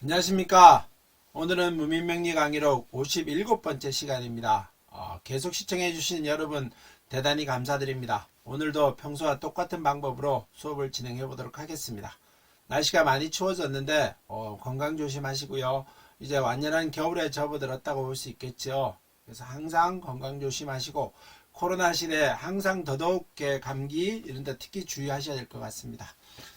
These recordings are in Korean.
안녕하십니까. 오늘은 무민명리 강의록 57번째 시간입니다. 계속 시청해주신 여러분 대단히 감사드립니다. 오늘도 평소와 똑같은 방법으로 수업을 진행해 보도록 하겠습니다. 날씨가 많이 추워졌는데 건강 조심하시고요. 이제 완연한 겨울에 접어들었다고 볼 수 있겠죠. 그래서 항상 건강 조심하시고 코로나 시대에 항상 더더욱 감기 이런 데 특히 주의하셔야 될 것 같습니다.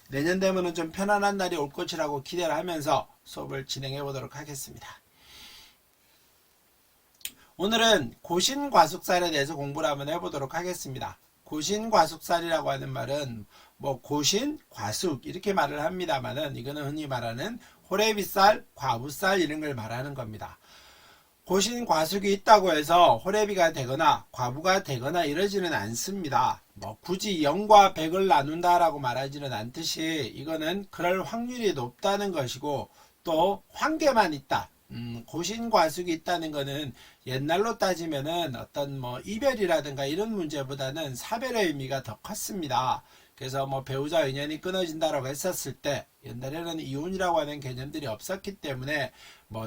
내년 되면은 좀 편안한 날이 올 것이라고 기대를 하면서 수업을 진행해 보도록 하겠습니다. 오늘은 고신과숙살에 대해서 공부를 한번 해보도록 하겠습니다. 고신과숙살이라고 하는 말은 고신, 과숙 이렇게 말을 합니다만은 이거는 흔히 말하는 호래비살, 과부살 이런 걸 말하는 겁니다. 고신 과숙이 있다고 해서 호래비가 되거나 과부가 되거나 이러지는 않습니다. 굳이 0과 100을 나눈다라고 말하지는 않듯이 이거는 그럴 확률이 높다는 것이고 또 환계만 있다. 고신 과숙이 있다는 것은 옛날로 따지면은 어떤 이별이라든가 이런 문제보다는 사별의 의미가 더 컸습니다. 그래서 배우자 인연이 끊어진다라고 했었을 때 옛날에는 이혼이라고 하는 개념들이 없었기 때문에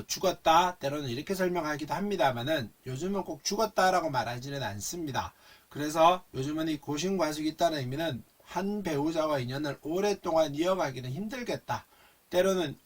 죽었다 때로는 이렇게 설명하기도 합니다만은 요즘은 꼭 죽었다라고 말하지는 않습니다. 그래서 요즘은 이 고신과숙이 있다는 의미는 한 배우자와 인연을 오랫동안 이어가기는 힘들겠다. 때로는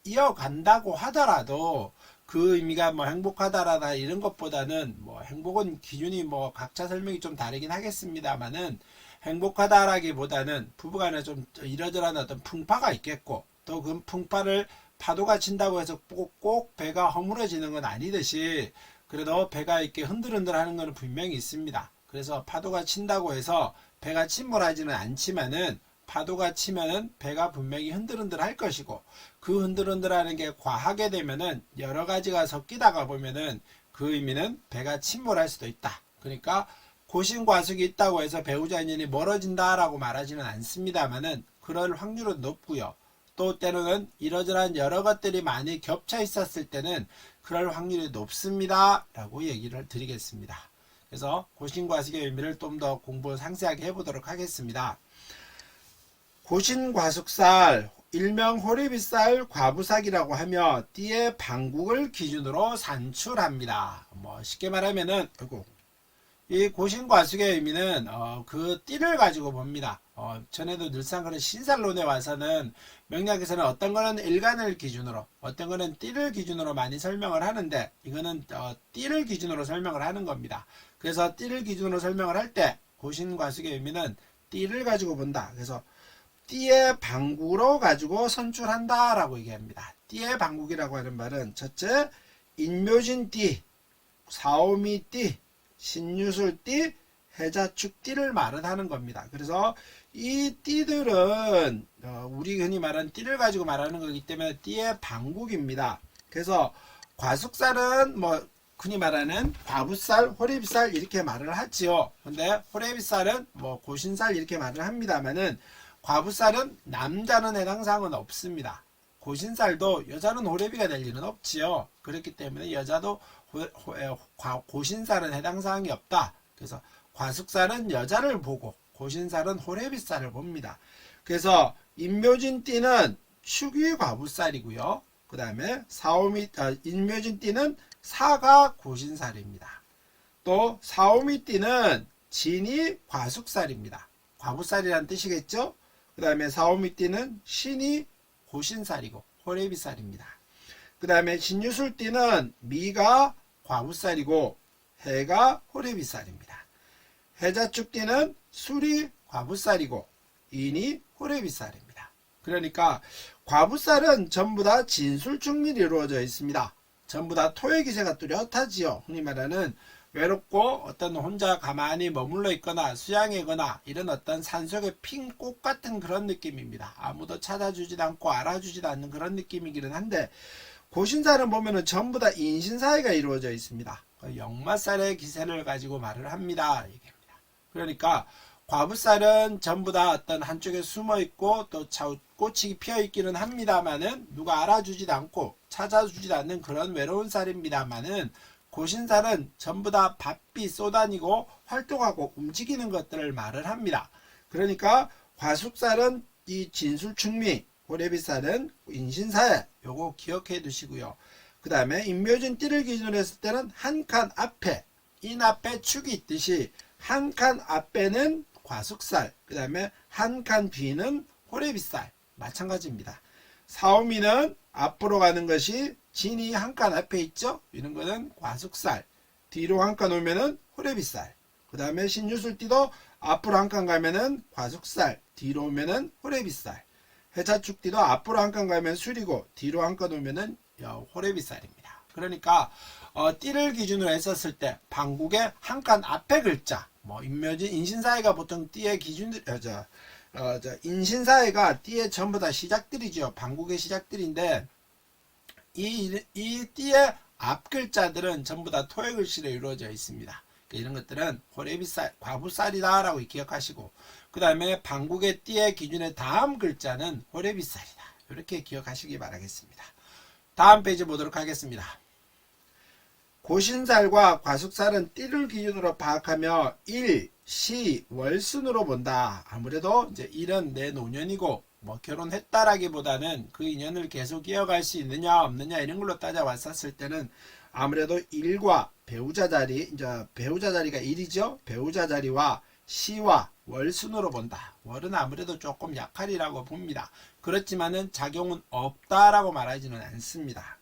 이어간다고 하더라도 그 의미가 행복하다라다 이런 것보다는 행복은 기준이 각자 설명이 좀 다르긴 하겠습니다만은 행복하다라기보다는 부부간에 좀 이러저러한 어떤 풍파가 있겠고 또 그 풍파를 파도가 친다고 해서 꼭 배가 허물어지는 건 아니듯이 그래도 배가 이렇게 흔들흔들 하는 건 분명히 있습니다. 그래서 파도가 친다고 해서 배가 침몰하지는 않지만은 파도가 치면은 배가 분명히 흔들흔들 할 것이고 그 흔들흔들 하는 게 과하게 되면은 여러 가지가 섞이다가 보면은 그 의미는 배가 침몰할 수도 있다. 그러니까 고신과숙이 있다고 해서 배우자 인연이 멀어진다라고 말하지는 않습니다만은 그럴 확률은 높고요. 또 때로는 이러저러한 여러 것들이 많이 겹쳐 있었을 때는 그럴 확률이 높습니다. 라고 얘기를 드리겠습니다. 그래서 고신과숙의 의미를 좀 더 공부 상세하게 해보도록 하겠습니다. 고신과숙살, 일명 호래비살 과부삭이라고 하며 띠의 방국을 기준으로 산출합니다. 쉽게 말하면은 이 고신과숙의 의미는 그 띠를 가지고 봅니다. 전에도 늘상 그런 신살론에 와서는 명리학에서는 어떤 거는 일간을 기준으로 어떤 거는 띠를 기준으로 많이 설명을 하는데 이거는 띠를 기준으로 설명을 하는 겁니다. 그래서 띠를 기준으로 설명을 할 때 고신과숙의 의미는 띠를 가지고 본다. 그래서 띠의 방국으로 가지고 선출한다 라고 얘기합니다. 띠의 방국이라고 하는 말은 첫째 인묘진띠, 사오미띠, 신유술띠, 해자축띠를 말하는 겁니다. 그래서 이 띠들은 우리 흔히 말하는 띠를 가지고 말하는 거기 때문에 띠의 방국입니다. 그래서 과숙살은 흔히 말하는 과부살, 호래비살 이렇게 말을 하지요. 근데 호래비살은 고신살 이렇게 말을 합니다만은 과부살은 남자는 해당 사항은 없습니다. 고신살도 여자는 호래비가 될 일은 없지요. 그렇기 때문에 여자도 고신살은 해당 사항이 없다. 그래서 과숙살은 여자를 보고 고신살은 호래비살을 봅니다. 그래서 인묘진띠는 축위과부살이고요. 그 다음에 인묘진띠는 사가 고신살입니다. 또 사오미띠는 진이 과숙살입니다. 과부살이란 뜻이겠죠? 그 다음에 사오미띠는 신이 고신살이고 호래비살입니다. 그 다음에 신유술띠는 미가 과부살이고 해가 호래비살입니다. 해자축띠는 술이 과부살이고 인이 호래비살입니다. 그러니까 과부살은 전부 다 진술충밀이 이루어져 있습니다. 전부 다 토의 기세가 뚜렷하지요. 흔히 말하는 외롭고 어떤 혼자 가만히 머물러 있거나 수양이거나 이런 어떤 산속에 핀 꽃 같은 그런 느낌입니다. 아무도 찾아주지도 않고 알아주지도 않는 그런 느낌이기는 한데 고신살은 보면은 전부 다 인신사회가 이루어져 있습니다. 역마살의 기세를 가지고 말을 합니다. 그러니까 과부살은 전부 다 어떤 한쪽에 숨어 있고 또 꽃이 피어 있기는 합니다만은 누가 알아주지도 않고 찾아주지도 않는 그런 외로운 살입니다만은 고신살은 전부 다 바삐 쏘다니고 활동하고 움직이는 것들을 말을 합니다. 그러니까 과숙살은 이 진술충미, 호래비살은 인신사회. 요거 기억해 두시고요. 그 다음에 임묘진 띠를 기준으로 했을 때는 한 칸 앞에 인 앞에 축이 있듯이 한 칸 앞에는 과숙살, 그 다음에 한 칸 뒤는 호래비살. 마찬가지입니다. 사오미는 앞으로 가는 것이 진이 한 칸 앞에 있죠. 이런 거는 과숙살. 뒤로 한 칸 오면은 호래비살. 그 다음에 신유술띠도 앞으로 한 칸 가면은 과숙살, 뒤로 오면은 호래비살. 해자축띠도 앞으로 한 칸 가면 술이고 뒤로 한 칸 오면은 호래비살입니다. 그러니까 띠를 기준으로 했었을 때 방국의 한 칸 앞에 글자, 뭐 인묘진 인신사회가 보통 띠의 기준, 인신사회가 띠의 전부 다 시작들이죠. 방국의 시작들인데 이 띠의 앞 글자들은 전부 다 토의 글씨로 이루어져 있습니다. 이런 것들은 호래비살, 과부살이다 라고 기억하시고, 그 다음에 방국의 띠의 기준의 다음 글자는 호래비살이다. 이렇게 기억하시기 바라겠습니다. 다음 페이지 보도록 하겠습니다. 고신살과 과숙살은 띠를 기준으로 파악하며 일, 시, 월순으로 본다. 아무래도 이제 일은 내 노년이고 뭐 결혼했다라기보다는 그 인연을 계속 이어갈 수 있느냐 없느냐 이런 걸로 따져왔었을 때는 아무래도 일과 배우자 자리, 이제 배우자 자리가 일이죠. 배우자 자리와 시와 월순으로 본다. 월은 아무래도 조금 약할이라고 봅니다. 그렇지만은 작용은 없다라고 말하지는 않습니다.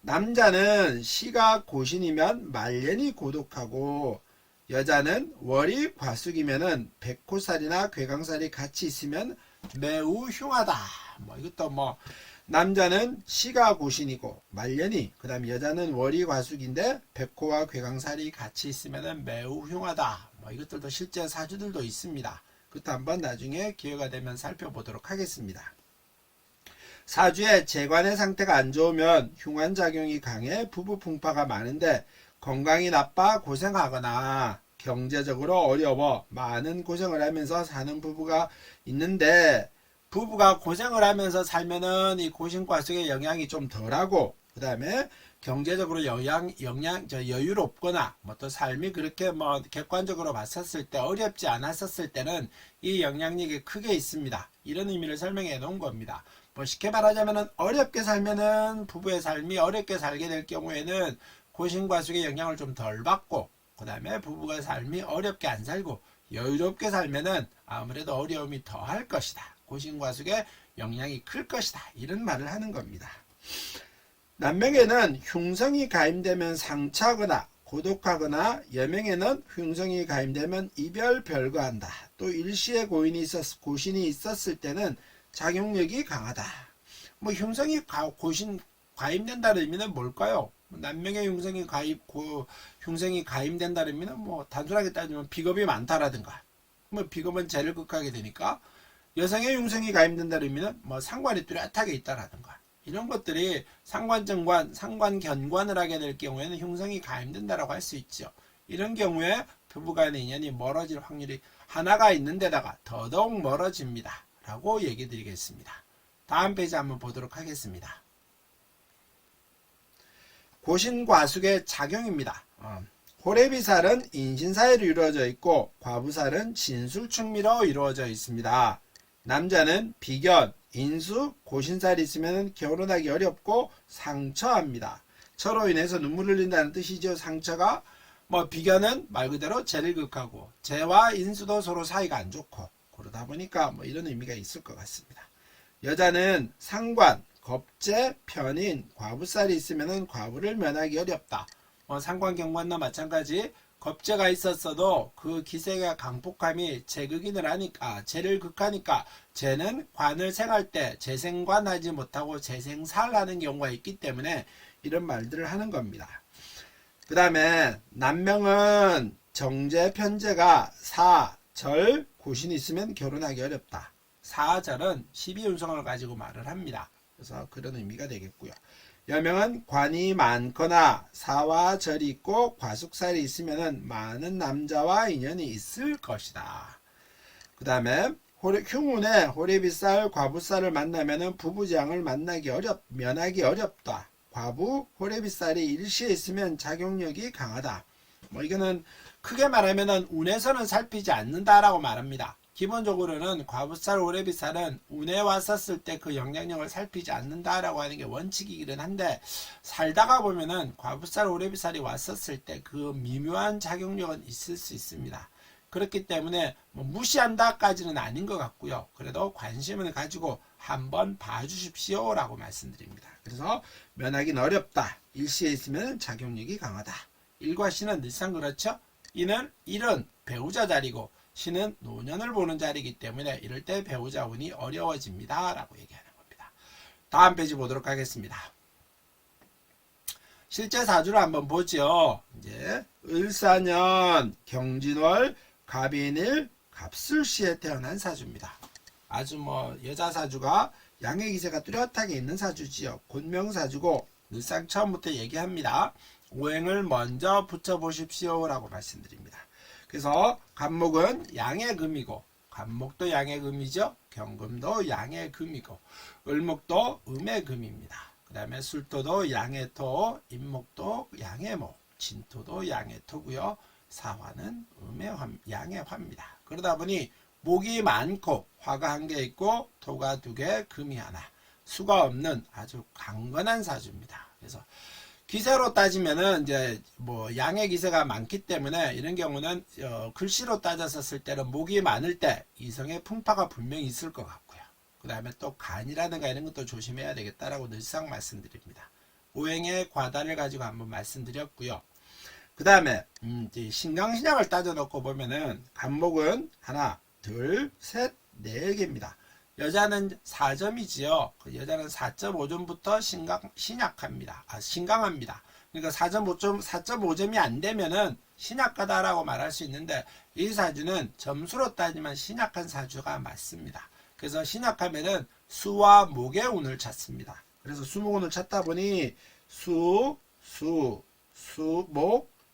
남자는 시가 고신이면 말년이 고독하고, 여자는 월이 과숙이면은 백호살이나 괴강살이 같이 있으면 매우 흉하다. 뭐 이것도 뭐 남자는 시가 고신이고 말년이, 그 다음 여자는 월이 과숙인데 백호와 괴강살이 같이 있으면 매우 흉하다. 뭐 이것들도 실제 사주들도 있습니다. 그것도 한번 나중에 기회가 되면 살펴보도록 하겠습니다. 사주의 재관의 상태가 안 좋으면 흉한 작용이 강해 부부 풍파가 많은데, 건강이 나빠 고생하거나 경제적으로 어려워 많은 고생을 하면서 사는 부부가 있는데, 부부가 고생을 하면서 살면은 이 고신과숙의 영향이 좀 덜하고, 그 다음에 경제적으로 여유롭거나 뭐 또 삶이 그렇게 뭐 객관적으로 봤었을 때 어렵지 않았었을 때는 이 영향력이 크게 있습니다. 이런 의미를 설명해 놓은 겁니다. 뭐 쉽게 말하자면은 어렵게 살면은 부부의 삶이 어렵게 살게 될 경우에는 고신과숙의 영향을 좀 덜 받고, 그 다음에 부부가 삶이 어렵게 안 살고 여유롭게 살면은 아무래도 어려움이 더 할 것이다. 고신과숙의 영향이 클 것이다. 이런 말을 하는 겁니다. 남명에는 흉성이 가임되면 상처하거나 고독하거나, 여명에는 흉성이 가임되면 이별 별거한다. 또 일시에 고신이 있었을 때는 작용력이 강하다. 뭐 흉성이 가임된다는 의미는 뭘까요? 남명의 흉성이 가임된다는 의미는 뭐 단순하게 따지면 비겁이 많다라든가, 뭐 비겁은 죄를 극하게 되니까, 여성의 흉성이 가임된다는 의미는 뭐 상관이 뚜렷하게 있다라든가, 이런 것들이 상관견관을 하게 될 경우에는 흉성이 가임된다라고 할 수 있죠. 이런 경우에 부부간의 인연이 멀어질 확률이 하나가 있는 데다가 더더욱 멀어집니다. 라고 얘기 드리겠습니다. 다음 페이지 한번 보도록 하겠습니다. 고신과숙의 작용입니다. 호래비살은 인신사회로 이루어져 있고, 과부살은 진술충미로 이루어져 있습니다. 남자는 비견, 인수, 고신살이 있으면 결혼하기 어렵고 상처합니다. 처로 인해서 눈물을 흘린다는 뜻이죠. 상처가 뭐 비견은 말 그대로 죄를 극하고, 죄와 인수도 서로 사이가 안 좋고, 그러다 보니까 뭐 이런 의미가 있을 것 같습니다. 여자는 상관, 겁재, 편인, 과부살이 있으면 과부를 면하기 어렵다. 뭐 상관경관과 마찬가지 겁재가 있었어도 그 기세가 강폭함이 재극인을 하니까, 재를 극하니까 재는 관을 생할 때 재생관하지 못하고 재생살하는 경우가 있기 때문에 이런 말들을 하는 겁니다. 그 다음에 남명은 정재, 편재가 사, 절, 고신이 있으면 결혼하기 어렵다. 사절은 12운성을 가지고 말을 합니다. 그래서 그런 의미가 되겠고요. 여명은 관이 많거나 사와 절이 있고 과숙살이 있으면 많은 남자와 인연이 있을 것이다. 그 다음에 흉운에 호래비살, 과부살을 만나면 부부장을 면하기 어렵다. 과부, 호래비살이 일시에 있으면 작용력이 강하다. 뭐 이거는 크게 말하면 운에서는 살피지 않는다라고 말합니다. 기본적으로는 과부살, 오래비살은 운에 왔었을 때 그 영향력을 살피지 않는다라고 하는 게 원칙이긴 한데, 살다가 보면은 과부살, 오래비살이 왔었을 때 그 미묘한 작용력은 있을 수 있습니다. 그렇기 때문에 뭐 무시한다까지는 아닌 것 같고요. 그래도 관심을 가지고 한번 봐주십시오 라고 말씀드립니다. 그래서 면하기는 어렵다. 일시에 있으면 작용력이 강하다. 일과 시는 늘상 그렇죠. 일은 배우자 자리고 시는 노년을 보는 자리이기 때문에 이럴 때 배우자 운이 어려워집니다 라고 얘기하는 겁니다. 다음 페이지 보도록 하겠습니다. 실제 사주를 한번 보죠. 이제 을사년 경진월 갑인일 갑술시에 태어난 사주입니다. 아주 뭐 여자 사주가 양의 기세가 뚜렷하게 있는 사주지요. 곤명사주고 늘상 처음부터 얘기합니다. 오행을 먼저 붙여보십시오 라고 말씀드립니다. 그래서 간목은 양의 금이고, 간목도 양의 금이죠. 경금도 양의 금이고, 을목도 음의 금입니다. 그 다음에 술토도 양의 토, 임목도 양의 목, 진토도 양의 토고요. 사화는 양의 화입니다. 그러다 보니 목이 많고 화가 한 개 있고 토가 두 개, 금이 하나, 수가 없는 아주 강건한 사주입니다. 그래서 기세로 따지면은 이제 뭐 양의 기세가 많기 때문에 이런 경우는 글씨로 따졌었을 때는 목이 많을 때 이성의 풍파가 분명히 있을 것 같고요. 그 다음에 또 간이라든가 이런 것도 조심해야 되겠다라고 늘상 말씀드립니다. 오행의 과다를 가지고 한번 말씀드렸고요. 그 다음에 신강신약을 따져놓고 보면은 간목은 하나, 둘, 셋, 네 개입니다. 여자는 4점이지요. 여자는 4.5점부터 신약합니다. 신강합니다. 그러니까 4.5점이 안 되면은 신약하다라고 말할 수 있는데, 이 사주는 점수로 따지면 신약한 사주가 맞습니다. 그래서 신약하면은 수와 목의 운을 찾습니다. 그래서 수목운을 찾다 보니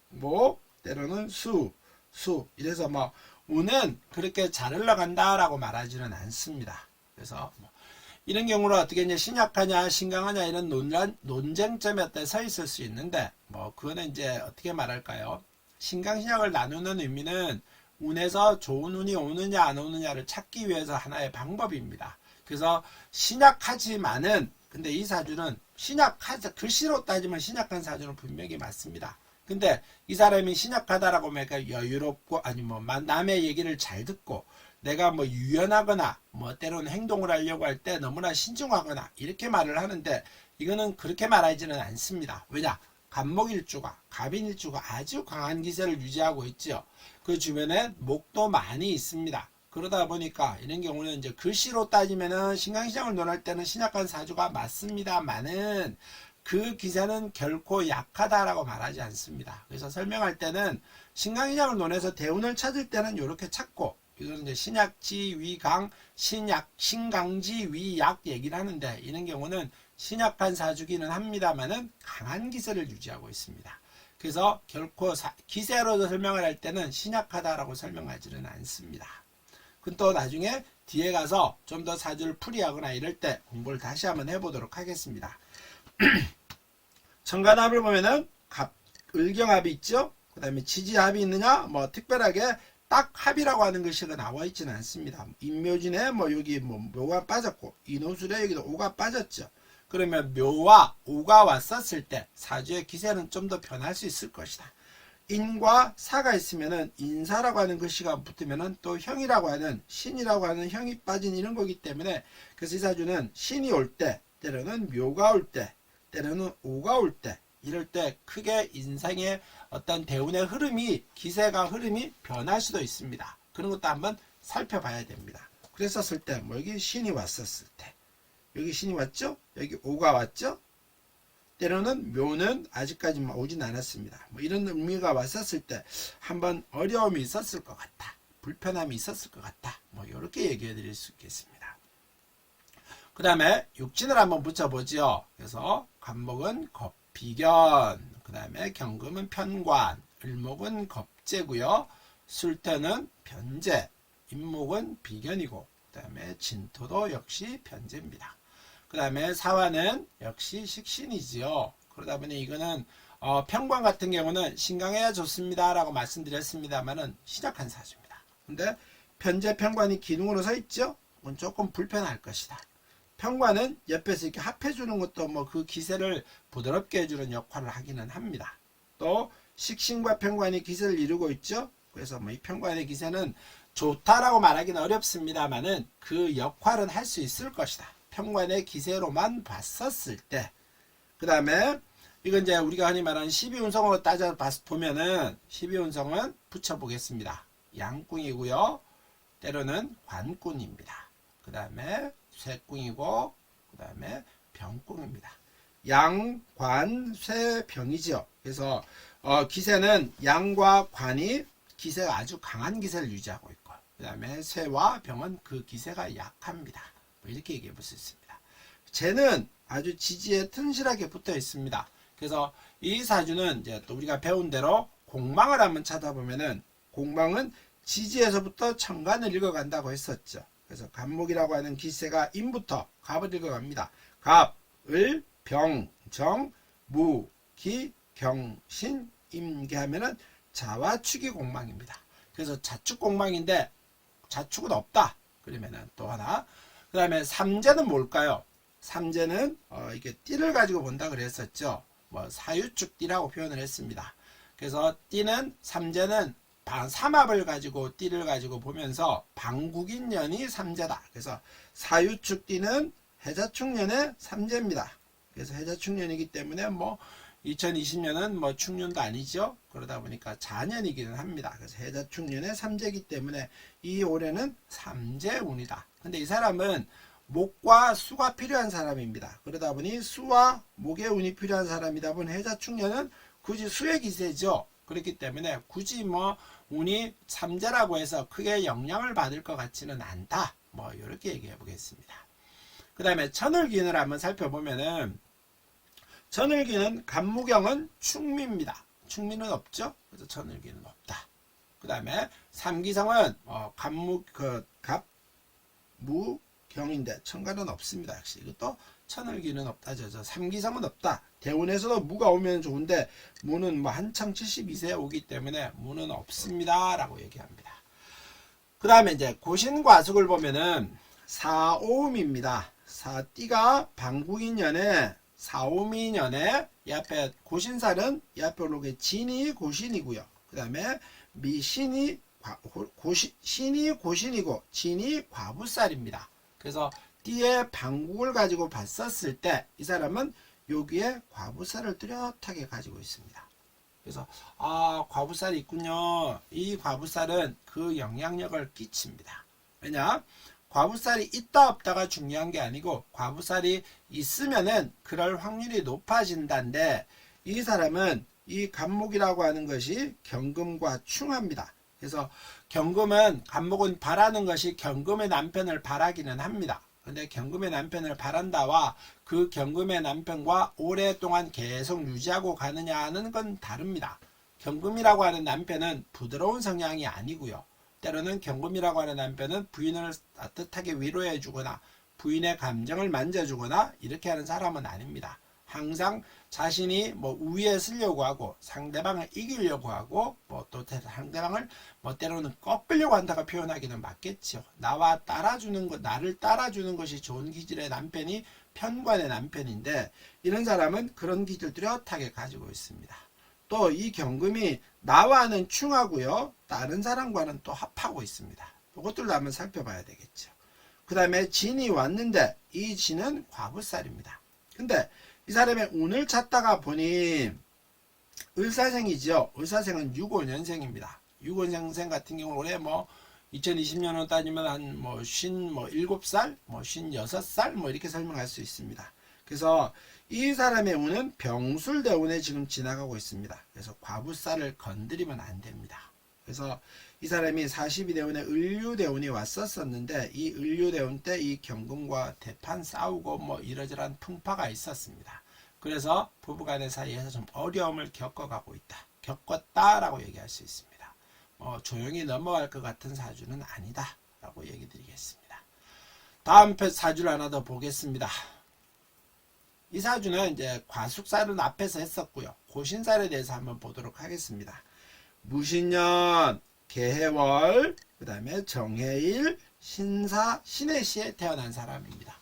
목, 때로는 수. 이래서 뭐 운은 그렇게 잘 흘러간다라고 말하지는 않습니다. 그래서 뭐 이런 경우는 어떻게 이제 신약하냐 신강하냐 이런 논쟁점에 서 있을 수 있는데, 뭐 그거는 이제 어떻게 말할까요? 신강신약을 나누는 의미는 운에서 좋은 운이 오느냐 안 오느냐를 찾기 위해서 하나의 방법입니다. 그래서 신약하지만은, 근데 이 사주는 글씨로 따지면 신약한 사주는 분명히 맞습니다. 근데 이 사람이 신약하다라고 하니까 여유롭고, 아니 뭐 남의 얘기를 잘 듣고, 내가 뭐 유연하거나 뭐 때로는 행동을 하려고 할 때 너무나 신중하거나 이렇게 말을 하는데, 이거는 그렇게 말하지는 않습니다. 왜냐? 간목일주가, 갑인일주가 아주 강한 기세를 유지하고 있죠. 그 주변에 목도 많이 있습니다. 그러다 보니까 이런 경우는 이제 글씨로 따지면은 신강신약을 논할 때는 신약한 사주가 맞습니다만은, 그 기세는 결코 약하다라고 말하지 않습니다. 그래서 설명할 때는 신강신약을 논해서 대운을 찾을 때는 이렇게 찾고, 이거는 이제 신약지 위강, 신강지 위약 얘기를 하는데, 이런 경우는 신약한 사주기는 합니다만은 강한 기세를 유지하고 있습니다. 그래서 결코 기세로 설명을 할 때는 신약하다라고 설명하지는 않습니다. 그건 또 나중에 뒤에 가서 좀 더 사주를 풀이하거나 이럴 때 공부를 다시 한번 해보도록 하겠습니다. 천간합을 보면은 을경합이 있죠. 그 다음에 지지합이 있느냐, 뭐 특별하게 딱 합이라고 하는 글씨가 나와 있지는 않습니다. 인묘진에 뭐 여기 뭐 묘가 빠졌고, 인호술에 여기도 오가 빠졌죠. 그러면 묘와 오가 왔었을 때 사주의 기세는 좀 더 변할 수 있을 것이다. 인과 사가 있으면은 인사라고 하는 글씨가 붙으면은 또 형이라고 하는, 신이라고 하는 형이 빠진 이런 거기 때문에, 그래서 이 사주는 신이 올 때, 때로는 묘가 올 때, 때로는 오가 올 때, 이럴 때 크게 인생의 어떤 대운의 기세가 흐름이 변할 수도 있습니다. 그런 것도 한번 살펴봐야 됩니다. 그랬었을 때, 뭐 여기 신이 왔었을 때, 여기 신이 왔죠? 여기 오가 왔죠? 때로는 묘는 아직까지 오진 않았습니다. 뭐 이런 의미가 왔었을 때 한번 어려움이 있었을 것 같다, 불편함이 있었을 것 같다, 뭐 이렇게 얘기해 드릴 수 있겠습니다. 그 다음에 육진을 한번 붙여보죠. 그래서 간목은 겁비견, 그 다음에 경금은 편관, 을목은 겁재고요, 술태는 변재, 임목은 비견이고, 그 다음에 진토도 역시 변재입니다. 그 다음에 사화는 역시 식신이지요. 그러다 보니 이거는 편관 같은 경우는 신강해야 좋습니다 라고 말씀드렸습니다만은 신약한 사주입니다. 근데 현재 평관이 기둥으로 서 있죠? 그건 조금 불편할 것이다. 평관은 옆에서 이렇게 합해주는 것도 뭐 그 기세를 부드럽게 해주는 역할을 하기는 합니다. 또 식신과 평관이 기세를 이루고 있죠? 그래서 뭐 이 평관의 기세는 좋다라고 말하기는 어렵습니다만은 그 역할은 할 수 있을 것이다. 평관의 기세로만 봤었을 때. 그 다음에 이건 이제 우리가 흔히 말하는 12운성으로 따져 보면은 12운성은 붙여보겠습니다. 양궁이고요. 때로는 관꾼입니다. 그 다음에 쇠궁이고 그 다음에 병궁입니다. 양, 관, 쇠, 병이죠. 그래서 기세는 양과 관이 기세가 아주 강한 기세를 유지하고 있고 그 다음에 쇠와 병은 그 기세가 약합니다. 뭐 이렇게 얘기해 볼 수 있습니다. 쟤는 아주 지지에 튼실하게 붙어 있습니다. 그래서 이 사주는 이제 또 우리가 배운 대로 공망을 한번 찾아보면은 공망은 지지에서부터 천간을 읽어간다고 했었죠. 그래서 갑목이라고 하는 기세가 임부터 갑을 읽어갑니다. 갑, 을, 병, 정, 무, 기, 경, 신, 임계 하면은 자와축이 공망입니다. 그래서 자축 공망인데 자축은 없다. 그러면은 또 하나. 그 다음에 삼재는 뭘까요? 삼재는 이게 띠를 가지고 본다 그랬었죠. 뭐 사유축띠라고 표현을 했습니다. 그래서 띠는 삼재는 삼합을 가지고 띠를 가지고 보면서 방국인년이 삼재다. 그래서 사유축띠는 해자축년의 삼재입니다. 그래서 해자축년이기 때문에 뭐 2020년은 뭐 축년도 아니죠. 그러다 보니까 자년이기는 합니다. 그래서 해자축년의 삼재이기 때문에 이 올해는 삼재운이다. 근데 이 사람은 목과 수가 필요한 사람입니다. 그러다 보니 수와 목의 운이 필요한 사람이다 보니 해자축년은 굳이 수의 기세죠. 그렇기 때문에 굳이 뭐 운이 삼재라고 해서 크게 영향을 받을 것 같지는 않다. 뭐 이렇게 얘기해 보겠습니다. 그 다음에 천을기운을 한번 살펴보면은 천을기는 갑무경은 충미입니다. 충미는 없죠. 그래서 천을기는 없다. 그 다음에 삼기성은 갑무경인데 천간은 없습니다. 역시 이것도 천을기는 없다죠. 삼기성은 없다. 대운에서도 무가 오면 좋은데 무는 뭐 한창 72세에 오기 때문에 무는 없습니다. 라고 얘기합니다. 그 다음에 이제 고신과숙을 보면은 사오음입니다. 사띠가 방국인년에 사오미년에 이 앞에 고신살은 이 앞에 오르게 진이 고신이고요. 그 다음에 미신이 신이 고신이고 진이 과부살입니다. 그래서 띠의 방국을 가지고 봤었을 때 이 사람은 여기에 과부살을 뚜렷하게 가지고 있습니다. 그래서 과부살이 있군요. 이 과부살은 그 영향력을 끼칩니다. 왜냐? 과부살이 있다 없다가 중요한 게 아니고 과부살이 있으면은 그럴 확률이 높아진다는데 이 사람은 이 갑목이라고 하는 것이 경금과 충합니다. 그래서 경금은 갑목은 바라는 것이 경금의 남편을 바라기는 합니다. 근데 경금의 남편을 바란다와 그 경금의 남편과 오랫동안 계속 유지하고 가느냐는 건 다릅니다. 경금이라고 하는 남편은 부드러운 성향이 아니고요. 때로는 경금이라고 하는 남편은 부인을 따뜻하게 위로해 주거나 부인의 감정을 만져주거나 이렇게 하는 사람은 아닙니다. 항상 자신이 뭐 우위에 쓰려고 하고 상대방을 이기려고 하고 뭐 또 상대방을 뭐 때로는 꺾으려고 한다가 표현하기는 맞겠죠. 나를 따라주는 것이 좋은 기질의 남편이 편관의 남편인데 이런 사람은 그런 기질 뚜렷하게 가지고 있습니다. 또 이 경금이 나와는 충하고요. 다른 사람과는 또 합하고 있습니다. 이것들도 한번 살펴봐야 되겠죠. 그 다음에 진이 왔는데 이 진은 과부살입니다. 근데 이 사람의 운을 찾다가 보니 을사생이죠. 을사생은 65년생입니다. 65년생 같은 경우는 올해 뭐 2020년으로 따지면 한 뭐 57살, 뭐 56살 뭐 이렇게 설명할 수 있습니다. 그래서 이 사람의 운은 병술대운에 지금 지나가고 있습니다. 그래서 과부살을 건드리면 안 됩니다. 그래서 이 사람이 42대운에 을류대운이 왔었는데 이 을류대운 때 이 경금과 대판 싸우고 뭐 이러저러한 풍파가 있었습니다. 그래서 부부간의 사이에서 좀 어려움을 겪었다라고 얘기할 수 있습니다. 조용히 넘어갈 것 같은 사주는 아니다 라고 얘기 드리겠습니다. 다음 사주를 하나 더 보겠습니다. 이 사주는 이제 과숙살은 앞에서 했었고요. 고신살에 대해서 한번 보도록 하겠습니다. 무신년 개해월, 그 다음에 정해일, 신사, 신해시에 태어난 사람입니다.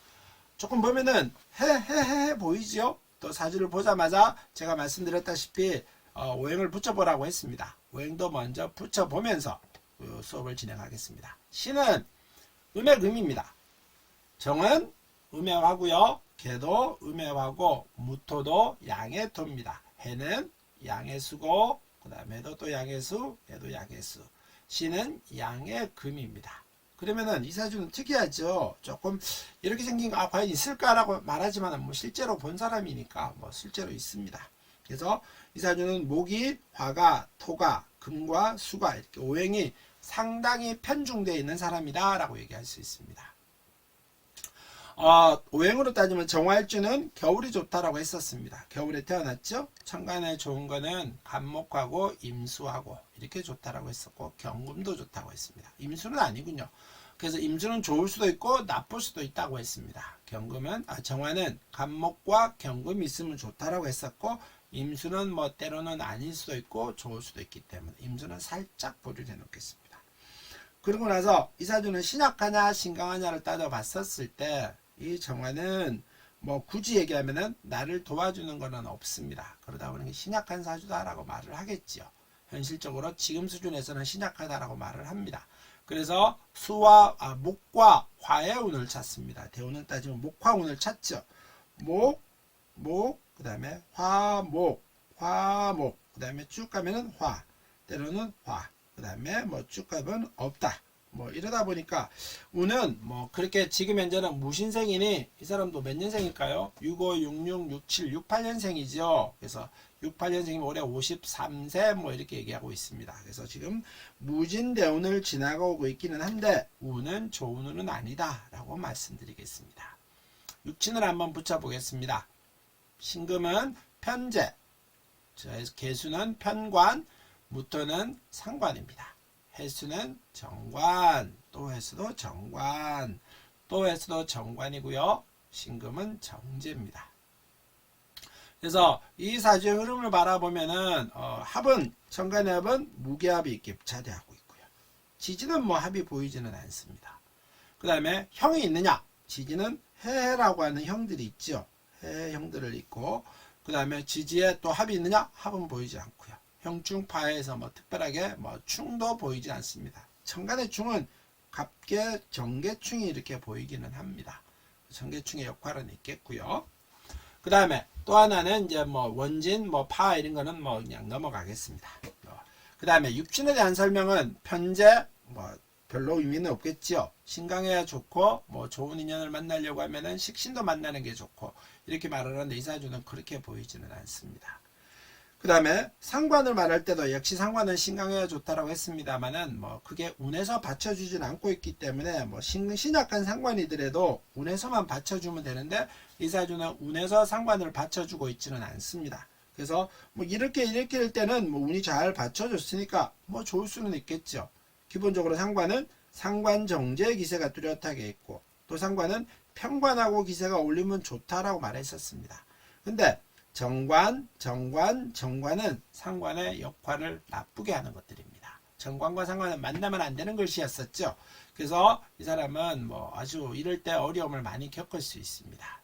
조금 보면은 해 보이죠? 또 사주를 보자마자 제가 말씀드렸다시피 오행을 붙여보라고 했습니다. 오행도 먼저 붙여보면서 수업을 진행하겠습니다. 신은 음의 음입니다. 정은 음의 화고요. 개도 음의 화고, 무토도 양의 토입니다. 해는 양의 수고, 그 다음에도 또 양의 수, 얘도 양의 수. 신은 양의 금입니다. 그러면은 이 사주는 특이하죠. 조금 이렇게 생긴 거 과연 있을까라고 말하지만 뭐 실제로 본 사람이니까 뭐 실제로 있습니다. 그래서 이 사주는 목이 화가 토가 금과 수가 이렇게 오행이 상당히 편중되어 있는 사람이다 라고 얘기할 수 있습니다. 오행으로 따지면 정화일주는 겨울이 좋다라고 했었습니다. 겨울에 태어났죠. 천간에 좋은 거는 간목하고 임수하고 이렇게 좋다라고 했었고 경금도 좋다고 했습니다. 임수는 아니군요. 그래서 임수는 좋을 수도 있고 나쁠 수도 있다고 했습니다. 정화는 간목과 경금이 있으면 좋다라고 했었고 임수는 뭐 때로는 아닐 수도 있고 좋을 수도 있기 때문에 임수는 살짝 보류를 해놓겠습니다. 그러고 나서 이 사주는 신약하냐 신강하냐를 따져봤었을 때 이 정화는 뭐 굳이 얘기하면은 나를 도와주는 거는 없습니다. 그러다 보니 신약한 사주다라고 말을 하겠지요. 현실적으로 지금 수준에서는 신약하다라고 말을 합니다. 그래서 목과 화의 운을 찾습니다. 대운을 따지면 목화운을 찾죠. 그 다음에 화목, 그 다음에 쭉 가면은 화, 때로는 화, 그 다음에 뭐 쭉 가면 없다. 뭐 이러다 보니까 운은 뭐 그렇게 지금 현재는 무신생이니 이 사람도 몇 년생일까요? 65, 66, 67, 68년생이죠. 그래서 68년생이면 올해 53세 뭐 이렇게 얘기하고 있습니다. 그래서 지금 무진대운을 지나가고 있기는 한데 운은 좋은 운은 아니다 라고 말씀드리겠습니다. 육친을 한번 붙여보겠습니다. 신금은 편재, 개수는 편관, 무토는 상관입니다. 해수는 정관, 또 해수도 정관, 또 해수도 정관이고요. 신금은 정제입니다. 그래서 이 사주의 흐름을 바라보면은 합은 천간의 합은 무게합이 있게 자리하고 있고요. 지지는 뭐 합이 보이지는 않습니다. 그 다음에 형이 있느냐? 지지는 해라고 하는 형들이 있죠. 해 형들을 있고 그 다음에 지지에 또 합이 있느냐? 합은 보이지 않고요. 형충파에서 뭐 특별하게 뭐 충도 보이지 않습니다. 천간의 충은 갑계 정계충이 이렇게 보이기는 합니다. 정계충의 역할은 있겠고요. 그 다음에 또 하나는 이제 뭐 원진, 뭐 파 이런 거는 뭐 그냥 넘어가겠습니다. 그 다음에 육친에 대한 설명은 편재, 뭐 별로 의미는 없겠지요. 신강해야 좋고 뭐 좋은 인연을 만나려고 하면은 식신도 만나는 게 좋고 이렇게 말을 하는데 이 사주는 그렇게 보이지는 않습니다. 그 다음에 상관을 말할 때도 역시 상관은 신강해야 좋다라고 했습니다만은 뭐 그게 운에서 받쳐주진 않고 있기 때문에 뭐 신약한 상관이더라도 운에서만 받쳐주면 되는데 이 사주는 운에서 상관을 받쳐주고 있지는 않습니다. 그래서 뭐 이렇게 될 때는 뭐 운이 잘 받쳐줬으니까 뭐 좋을 수는 있겠죠. 기본적으로 상관은 상관정제 기세가 뚜렷하게 있고 또 상관은 편관하고 기세가 올리면 좋다라고 말했었습니다. 근데 정관은 상관의 역할을 나쁘게 하는 것들입니다. 정관과 상관은 만나면 안 되는 글씨였었죠. 그래서 이 사람은 뭐 아주 이럴 때 어려움을 많이 겪을 수 있습니다.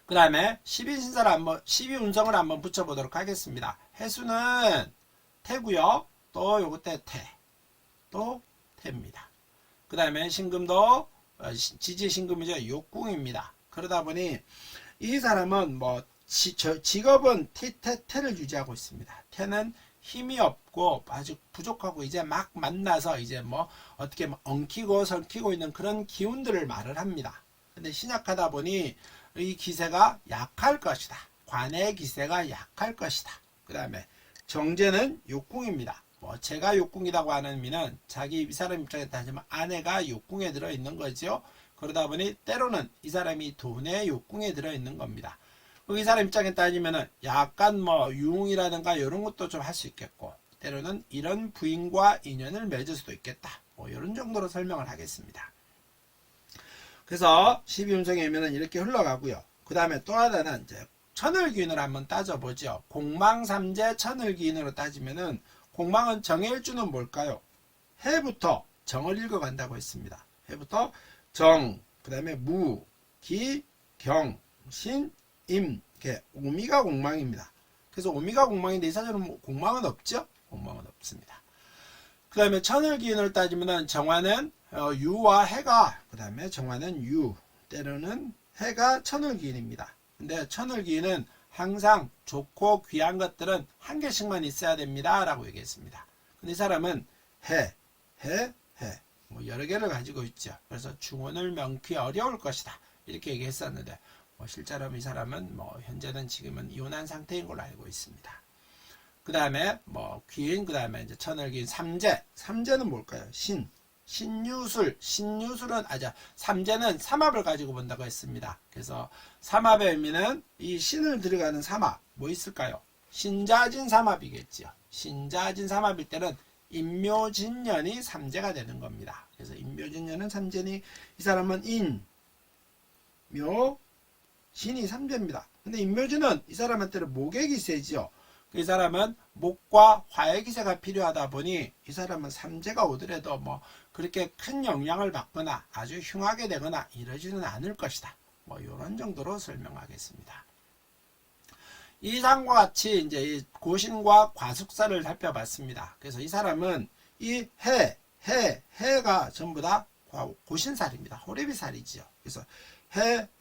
그 다음에 12운성을 한번 붙여보도록 하겠습니다. 해수는 태고요. 또 요것때 태. 또 태입니다. 그 다음에 신금도 지지신금이죠. 욕궁입니다. 그러다 보니 이 사람은 뭐 직업은 태를 유지하고 있습니다. 태는 힘이 없고 아주 부족하고 이제 막 만나서 이제 뭐 어떻게 엉키고 설키고 있는 그런 기운들을 말을 합니다. 근데 신약하다 보니 이 기세가 약할 것이다. 관의 기세가 약할 것이다. 그 다음에 정제는 욕궁입니다. 뭐 제가 욕궁이라고 하는 의미는 이 사람 입장에 따지면 아내가 욕궁에 들어있는 거죠. 그러다 보니 때로는 이 사람이 돈의 욕궁에 들어있는 겁니다. 이 사람 입장에 따지면은 약간 뭐 유흥이라든가 이런 것도 좀 할 수 있겠고 때로는 이런 부인과 인연을 맺을 수도 있겠다. 뭐 이런 정도로 설명을 하겠습니다. 그래서 12운성에 오면은 이렇게 흘러가고요. 그 다음에 또 하나는 이제 천을기운을 한번 따져보죠. 공망삼재 천을기운으로 따지면은 공망은 정해일주는 뭘까요? 해부터 정을 읽어간다고 했습니다. 해부터 정, 그 다음에 무, 기, 경, 신, 임, 개. 오미가 공망입니다. 그래서 오미가 공망인데 이 사전은 공망은 없죠? 공망은 없습니다. 그 다음에 천을기운을 따지면 정화는 유와 해가, 그 다음에 정화는 유, 때로는 해가 천을기운입니다. 근데 천을기운은 항상 좋고 귀한 것들은 한 개씩만 있어야 됩니다 라고 얘기했습니다. 근데 이 사람은 해 뭐 여러 개를 가지고 있죠. 그래서 중원을 명키 어려울 것이다 이렇게 얘기했었는데 실제로 이 사람은 현재는 지금은 이혼한 상태인 걸로 알고 있습니다. 그 다음에 귀인, 그 다음에 이제 천을기인 삼재는 뭘까요? 신유술은 삼재는 삼합을 가지고 본다고 했습니다. 그래서 삼합의 의미는 이 신을 들어가는 삼합 뭐 있을까요? 신자진 삼합이겠지요. 신자진 삼합일 때는 인묘진년이 삼재가 되는 겁니다. 그래서 인묘진년은 삼재니 이 사람은 인, 묘, 신이 삼재입니다. 근데 인묘진은 이 사람한테는 목의 기세지요. 이 사람은 목과 화의 기세가 필요하다 보니 이 사람은 삼재가 오더라도 그렇게 큰 영향을 받거나 아주 흉하게 되거나 이러지는 않을 것이다. 이런 정도로 설명하겠습니다. 이상과 같이 이제 이 고신과 과숙사를 살펴봤습니다. 그래서 이 사람은 이 해가 전부 다 고신살입니다. 호래비살이지요. 그래서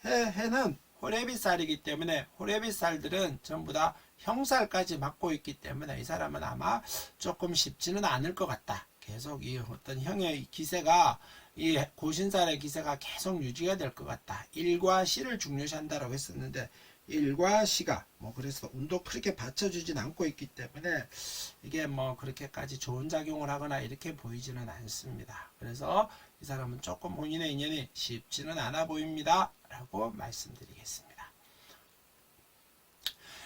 해는 호래비살이기 때문에 호래비살들은 전부 다 형살까지 맡고 있기 때문에 이 사람은 아마 조금 쉽지는 않을 것 같다. 계속 이 어떤 형의 기세가 이 고신살의 기세가 계속 유지가 될 것 같다. 일과 시를 중요시한다라고 했었는데 일과 시가 그래서 운도 그렇게 받쳐주진 않고 있기 때문에 이게 그렇게까지 좋은 작용을 하거나 이렇게 보이지는 않습니다. 그래서 이 사람은 조금 본인의 인연이 쉽지는 않아 보입니다 라고 말씀드리겠습니다.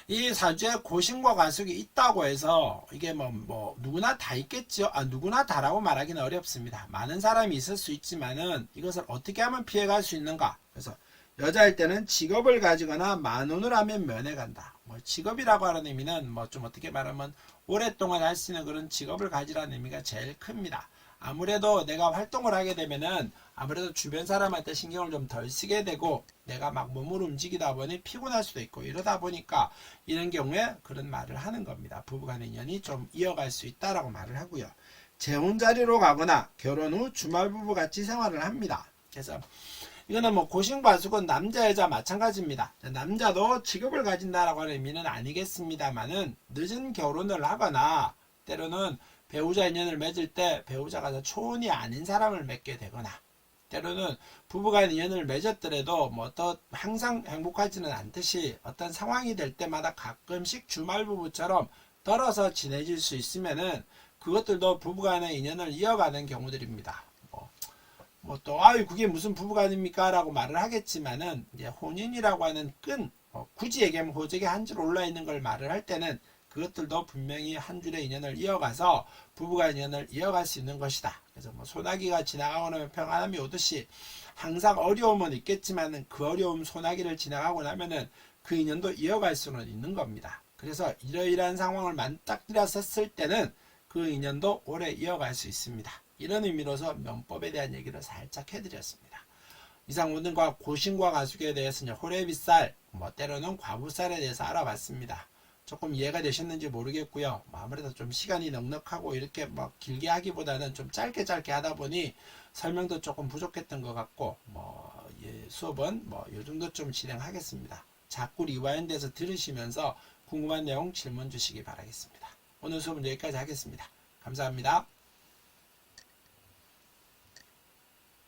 이 사주에 고신과 과숙이 있다고 해서 이게 누구나 다 있겠죠. 누구나 다라고 말하기는 어렵습니다. 많은 사람이 있을 수 있지만은 이것을 어떻게 하면 피해갈 수 있는가. 그래서 여자일 때는 직업을 가지거나 만혼을 하면 면해간다. 직업이라고 하는 의미는 좀 어떻게 말하면 오랫동안 할 수 있는 그런 직업을 가지라는 의미가 제일 큽니다. 아무래도 내가 활동을 하게 되면은 아무래도 주변 사람한테 신경을 좀 덜 쓰게 되고 내가 몸을 움직이다 보니 피곤할 수도 있고 이러다 보니까 이런 경우에 그런 말을 하는 겁니다. 부부간의 인연이 좀 이어갈 수 있다라고 말을 하고요. 재혼 자리로 가거나 결혼 후 주말 부부 같이 생활을 합니다. 그래서 이거는 고신과숙은 남자 여자 마찬가지입니다. 남자도 직업을 가진다라고 하는 의미는 아니겠습니다만은 늦은 결혼을 하거나 때로는 배우자 인연을 맺을 때 배우자가 초혼이 아닌 사람을 맺게 되거나 때로는 부부간 인연을 맺었더라도 또 항상 행복하지는 않듯이 어떤 상황이 될 때마다 가끔씩 주말 부부처럼 떨어져 지내질 수 있으면은 그것들도 부부간의 인연을 이어가는 경우들입니다. 그게 무슨 부부간입니까? 라고 말을 하겠지만은, 이제 혼인이라고 하는 끈, 굳이 얘기하면 호적에 한 줄 올라있는 걸 말을 할 때는 그것들도 분명히 한 줄의 인연을 이어가서 부부간 인연을 이어갈 수 있는 것이다. 그래서 소나기가 지나가고 나면 평안함이 오듯이 항상 어려움은 있겠지만은 그 어려움 소나기를 지나가고 나면은 그 인연도 이어갈 수는 있는 겁니다. 그래서 이러이러한 상황을 맞닥뜨렸었을 때는 그 인연도 오래 이어갈 수 있습니다. 이런 의미로서 명법에 대한 얘기를 살짝 해드렸습니다. 이상 오늘과 고신과 과숙에 대해서 호래비살, 때로는 과부살에 대해서 알아봤습니다. 조금 이해가 되셨는지 모르겠고요. 아무래도 좀 시간이 넉넉하고 이렇게 길게 하기보다는 좀 짧게 하다 보니 설명도 조금 부족했던 것 같고 수업은 요 정도 좀 진행하겠습니다. 자꾸 리와인드해서 들으시면서 궁금한 내용 질문 주시기 바라겠습니다. 오늘 수업은 여기까지 하겠습니다. 감사합니다.